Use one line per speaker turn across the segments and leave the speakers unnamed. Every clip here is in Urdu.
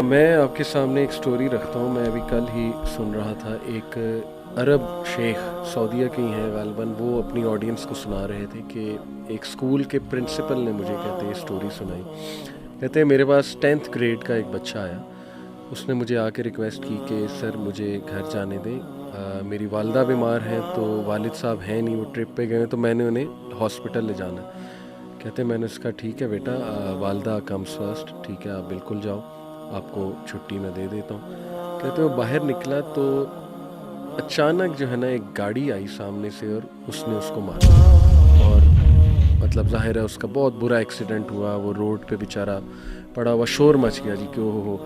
میں آپ کے سامنے ایک سٹوری رکھتا ہوں. میں ابھی کل ہی سن رہا تھا, ایک عرب شیخ سعودیہ کے ہی ہیں غالباً, وہ اپنی آڈینس کو سنا رہے تھے کہ ایک اسکول کے پرنسپل نے مجھے کہتے ہیں اسٹوری سنائی. کہتے ہیں میرے پاس 10th گریڈ کا ایک بچہ آیا, اس نے مجھے آ کے ریکویسٹ کی کہ سر مجھے گھر جانے دیں, میری والدہ بیمار ہیں تو والد صاحب ہیں نہیں, وہ ٹرپ پہ گئے ہیں, تو میں نے انہیں ہاسپٹل لے جانا. کہتے ہیں میں نے اس کا ٹھیک ہے بیٹا, والدہ کمز فرسٹ, ٹھیک ہے آپ بالکل جاؤ, آپ کو چھٹی میں دے دیتا ہوں. کہتے وہ باہر نکلا تو اچانک جو ہے نا ایک گاڑی آئی سامنے سے اور اس نے اس کو مارا, اور مطلب ظاہر ہے اس کا بہت برا ایکسیڈنٹ ہوا, وہ روڈ پہ بیچارہ پڑا ہوا, شور مچ گیا جی کہ وہ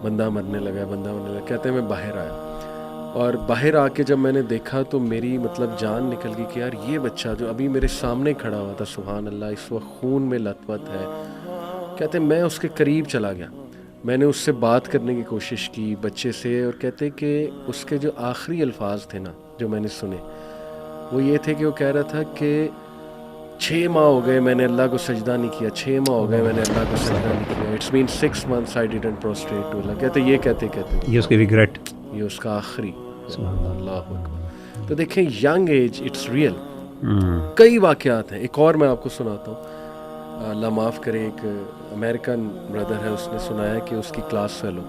بندہ مرنے لگا, بندہ مرنے لگا. کہتے ہیں میں باہر آیا, اور باہر آ کے جب میں نے دیکھا تو میری مطلب جان نکل گئی کہ یار یہ بچہ جو ابھی میرے سامنے کھڑا ہوا تھا, سبحان اللہ, اس وقت خون میں لت پت ہے. کہتے ہیں میں اس کے قریب چلا گیا, میں نے اس سے بات کرنے کی کوشش کی بچے سے, اور کہتے کہ اس کے جو آخری الفاظ تھے نا جو میں نے سنے وہ یہ تھے کہ وہ کہہ رہا تھا کہ 6 ماہ ہو گئے میں نے اللہ کو سجدہ نہیں کیا, 6 ماہ ہو گئے میں نے اللہ کو سجدہ نہیں کیا, it's been 6 months I didn't prostrate to Allah. کہتے یہ کہتے
یہ اس کے ریگریٹ,
یہ اس کا آخری. اللہ اکبر. تو دیکھیں ینگ ایج اٹس ریئل. کئی واقعات ہیں. ایک اور میں آپ کو سناتا ہوں, اللہ معاف کرے, ایک امریکن بردر ہے, اس نے سنایا کہ اس کی کلاس فیلو,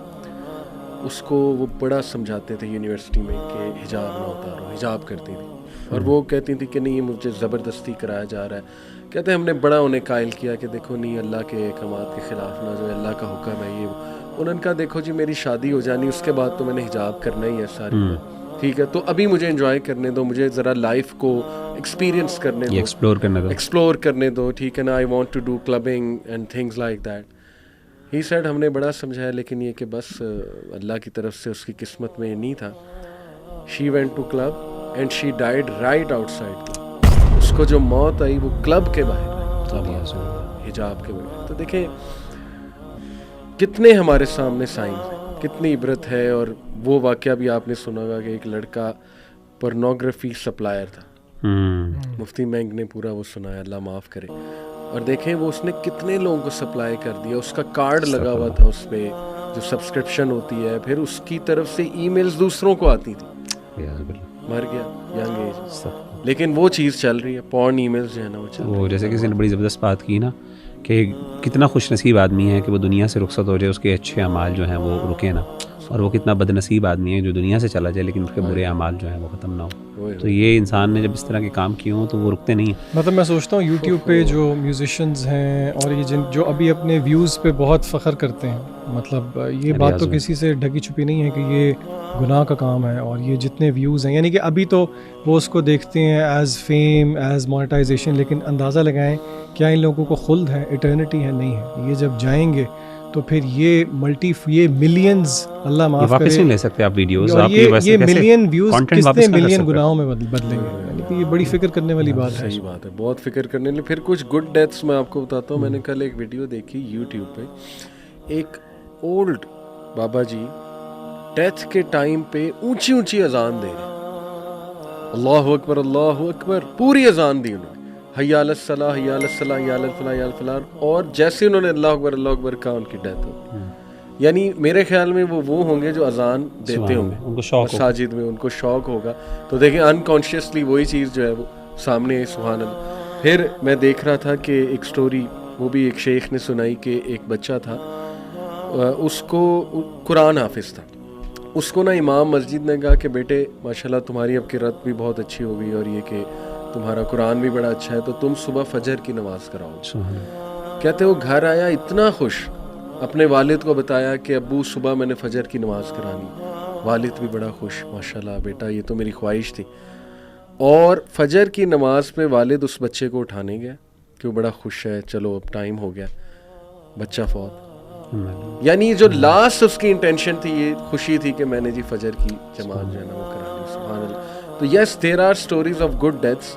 اس کو وہ بڑا سمجھاتے تھے یونیورسٹی میں کہ حجاب نہ اتارو, حجاب کرتی تھی, اور وہ کہتی تھی کہ نہیں یہ مجھے زبردستی کرایا جا رہا ہے. کہتے ہیں ہم نے بڑا انہیں قائل کیا کہ دیکھو نہیں اللہ کے احکامات کے خلاف نہ جو اللہ کا حکم ہے یہ. انہوں نے کہا دیکھو جی میری شادی ہو جانی, اس کے بعد تو میں نے حجاب کرنا ہی ہے ساری, ٹھیک ہے, تو ابھی مجھے انجوائے کرنے دو, مجھے ذرا لائف کو ایکسپیرینس کرنے دو, ایکسپلور کرنے دو, ٹھیک ہے نا, I want to do clubbing and things like that. He said ہم نے بڑا سمجھایا لیکن یہ کہ بس اللہ کی طرف سے اس کی قسمت میں یہ نہیں تھا. She went to club and she died right outside club. اس کو جو موت آئی وہ کلب کے باہر حجاب کے بغیر. تو دیکھیں کتنے ہمارے سامنے سائنس ہیں, کتنی عبرت ہے. اور وہ واقعہ بھی آپ نے سنا ہوگا کہ ایک لڑکا پورنوگرافی سپلائر تھا, مفتی مینگ نے پورا وہ سنایا, اللہ معاف کرے. اور دیکھیں وہ اس نے کتنے لوگوں کو سپلائی کر دیا, اس کا کارڈ لگا ہوا تھا اس پہ جو سبسکرپشن ہوتی ہے, پھر اس کی طرف سے ای میلز دوسروں کو آتی تھی, مر گیا ینگ ایج. لیکن وہ چیز چل رہی ہے, پورن ای میلز جو ہے نا وہ چل رہی ہے.
وہ جیسے کسی نے بڑی زبردست بات کی نا کہ کتنا خوش نصیب آدمی ہے کہ وہ دنیا سے رخصت ہو جائے, اس کے اچھے اعمال جو ہیں وہ رکے نا, اور وہ کتنا بد نصیب آدمی ہے جو دنیا سے چلا جائے لیکن اس کے برے اعمال جو ہیں وہ ختم نہ ہو. تو یہ انسان نے جب اس طرح کے کام کیے ہوں تو وہ رکتے نہیں ہیں.
مطلب میں سوچتا ہوں یوٹیوب پہ جو میوزیشنز ہیں اور یہ جو ابھی اپنے ویوز پہ بہت فخر کرتے ہیں, مطلب یہ بات تو کسی سے ڈھکی چھپی نہیں ہے کہ یہ گناہ کا کام ہے, اور یہ جتنے ویوز ہیں یعنی کہ ابھی تو وہ اس کو دیکھتے ہیں ایز فیم, ایز مونیٹائزیشن, لیکن اندازہ لگائیں کیا ان لوگوں کو خلد ہے, ایٹرنٹی ہے, نہیں ہے. یہ جب جائیں گے تو پھر یہ یہ ملینز, اللہ معاف کرے,
واپس نہیں لے سکتے آپ ویڈیوز,
اور یہ ملین ویوز کتنے ملین گناہوں میں بدلیں گے. یعنی کہ یہ بڑی فکر کرنے والی بات ہے.
صحیح بات ہے, بہت فکر کرنے والی. پھر کچھ گڈ ڈیتھس میں آپ کو بتاتا ہوں. میں نے کل ایک ویڈیو دیکھی یوٹیوب پہ, ایک اولڈ بابا جی ڈیتھ کے ٹائم پہ اونچی اونچی اذان دے رہے, اللہ اکبر اللہ اکبر, پوری اذان دی انہوں نے, حی علی الصلاۃ حی علی الصلاۃ حی علی الفلاح حی علی الفلاح, اور جیسے انہوں نے اللہ اکبر کہا ان کی ڈیتھ ہو. یعنی میرے خیال میں وہ ہوں گے جو اذان دیتے ہوں گے مساجد میں, ان کو شوق ہوگا. تو دیکھیں انکانشیسلی وہی چیز جو ہے وہ سامنے ہے, سبحان اللہ. پھر میں دیکھ رہا تھا کہ ایک سٹوری وہ بھی ایک شیخ نے سنائی کہ ایک بچہ تھا, اس کو قرآن حافظ تھا, اس کو نا امام مسجد نے کہا کہ بیٹے ماشاءاللہ تمہاری اب قرأت بھی بہت اچھی ہو گئی, اور یہ کہ تمہارا قرآن بھی بڑا اچھا ہے, تو تم صبح فجر کی نماز کراؤ. کہتے وہ گھر آیا اتنا خوش, اپنے والد کو بتایا کہ ابو صبح میں نے فجر کی نماز کرانی. والد بھی بڑا خوش, ماشاءاللہ بیٹا یہ تو میری خواہش تھی. اور فجر کی نماز پہ والد اس بچے کو اٹھانے گیا کہ وہ بڑا خوش ہے, چلو اب ٹائم ہو گیا, بچہ فوت. یعنی جو لاسٹ اس کی انٹینشن تھی یہ خوشی تھی کہ میں نے جی فجر کی جماعت جو ہے نا وہ کرا لی. سبحان اللہ. تو yes there are stories of good deaths.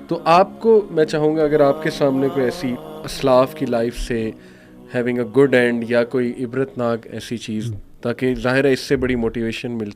تو آپ کو میں چاہوں گا اگر آپ کے سامنے کوئی ایسی اسلاف کی لائف سے ہیونگ اے گڈ اینڈ یا کوئی عبرت ناک ایسی چیز, تاکہ ظاہر ہے اس سے بڑی موٹیویشن ملتی